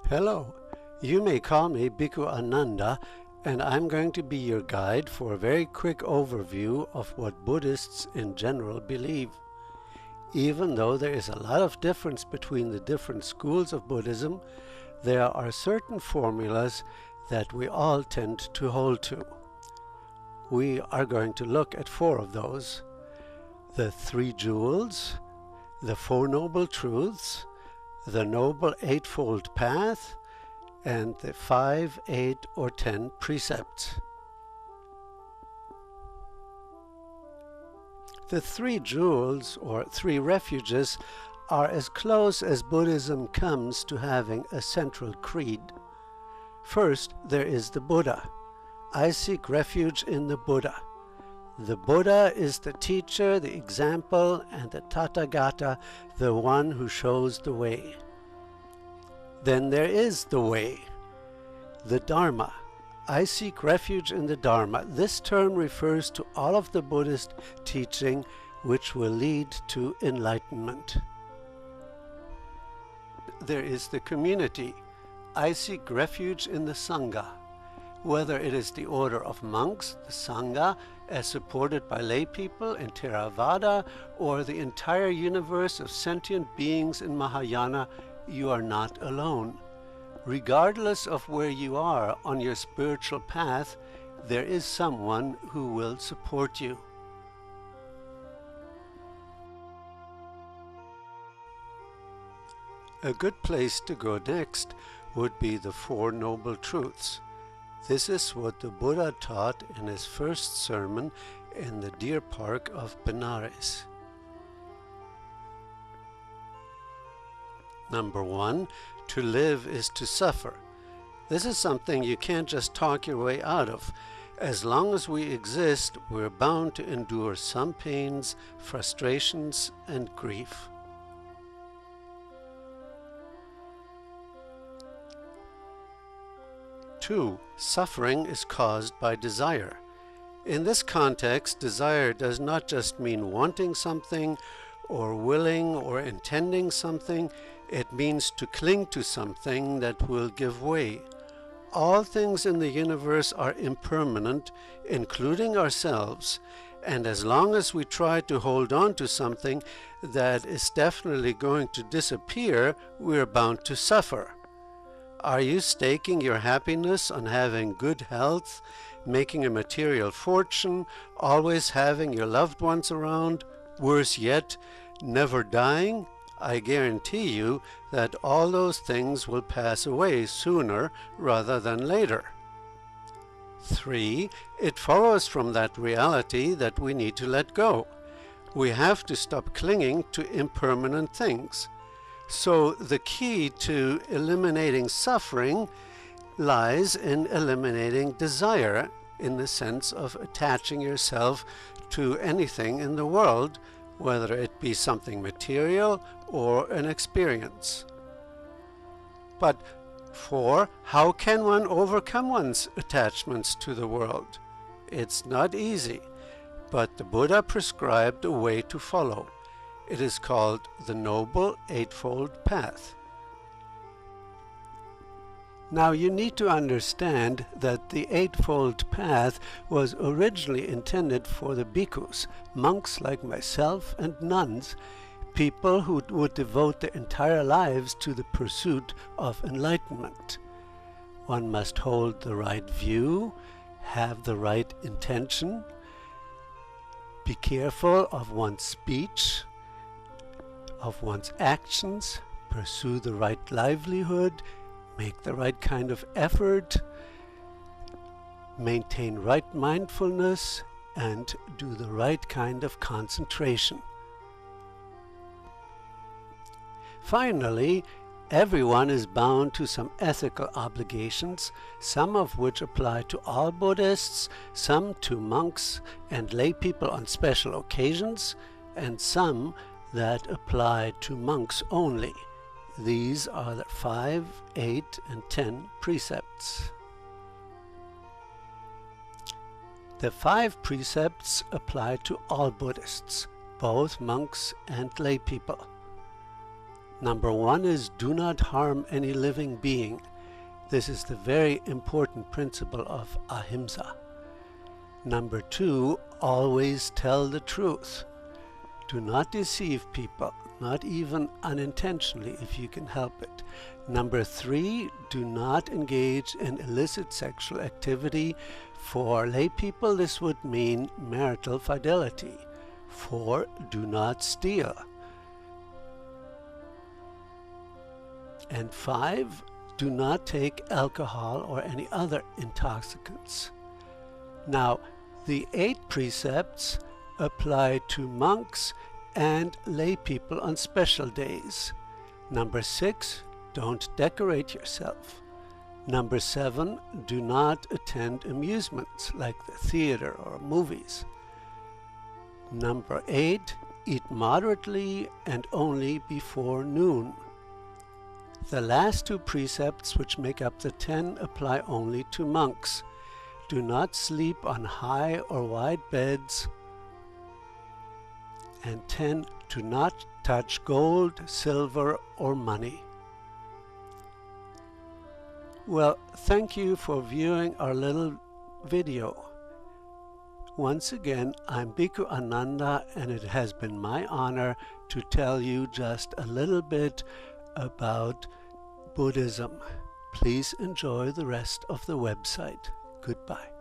Hello, you may call me Bhikkhu Ananda, and I'm going to be your guide for a very quick overview of what Buddhists in general believe. Even though there is a lot of difference between the different schools of Buddhism, there are certain formulas that we all tend to hold to. We are going to look at 4 of those: the 3 jewels, the 4 noble truths, the Noble Eightfold Path, and the 5, 8, or 10 precepts. The 3 jewels, or 3 refuges, are as close as Buddhism comes to having a central creed. First, there is the Buddha. I seek refuge in the Buddha. The Buddha is the teacher, the example, and the Tathagata, the one who shows the way. Then there is the way, the Dharma. I seek refuge in the Dharma. This term refers to all of the Buddhist teaching which will lead to enlightenment. There is the community. I seek refuge in the Sangha. Whether it is the order of monks, the Sangha, as supported by lay people in Theravada, or the entire universe of sentient beings in Mahayana, you are not alone. Regardless of where you are on your spiritual path, there is someone who will support you. A good place to go next would be the 4 Noble Truths. This is what the Buddha taught in his first sermon in the deer park of Benares. Number 1, to live is to suffer. This is something you can't just talk your way out of. As long as we exist, we're bound to endure some pains, frustrations, and grief. Two, suffering is caused by desire. In this context, desire does not just mean wanting something or willing or intending something. It means to cling to something that will give way. All things in the universe are impermanent, including ourselves, and as long as we try to hold on to something that is definitely going to disappear, we're bound to suffer. Are you staking your happiness on having good health, making a material fortune, always having your loved ones around, worse yet, never dying? I guarantee you that all those things will pass away sooner rather than later. 3, it follows from that reality that we need to let go. We have to stop clinging to impermanent things. So the key to eliminating suffering lies in eliminating desire, in the sense of attaching yourself to anything in the world, whether it be something material or an experience. But 4, how can one overcome one's attachments to the world? It's not easy, but the Buddha prescribed a way to follow. It is called the Noble Eightfold Path. Now you need to understand that the Eightfold Path was originally intended for the bhikkhus, monks like myself, and nuns, people who would devote their entire lives to the pursuit of enlightenment. One must hold the right view, have the right intention, be careful of one's speech, of one's actions, pursue the right livelihood, make the right kind of effort, maintain right mindfulness, and do the right kind of concentration. Finally, everyone is bound to some ethical obligations, some of which apply to all Buddhists, some to monks and lay people on special occasions, and some that apply to monks only. These are the 5, 8, and 10 precepts. The 5 precepts apply to all Buddhists, both monks and lay people. Number 1 is do not harm any living being. This is the very important principle of ahimsa. Number 2, always tell the truth. Do not deceive people, not even unintentionally if you can help it. Number 3, do not engage in illicit sexual activity. For lay people, this would mean marital fidelity. 4, do not steal. And 5, do not take alcohol or any other intoxicants. Now, the 8 precepts apply to monks and lay people on special days. Number 6, don't decorate yourself. Number 7, do not attend amusements like the theater or movies. Number 8, eat moderately and only before noon. The last 2 precepts, which make up the 10, apply only to monks. Do not sleep on high or wide beds. And 10, do not touch gold, silver, or money. Well, thank you for viewing our little video. Once again, I'm Bhikkhu Ananda, and it has been my honor to tell you just a little bit about Buddhism. Please enjoy the rest of the website. Goodbye.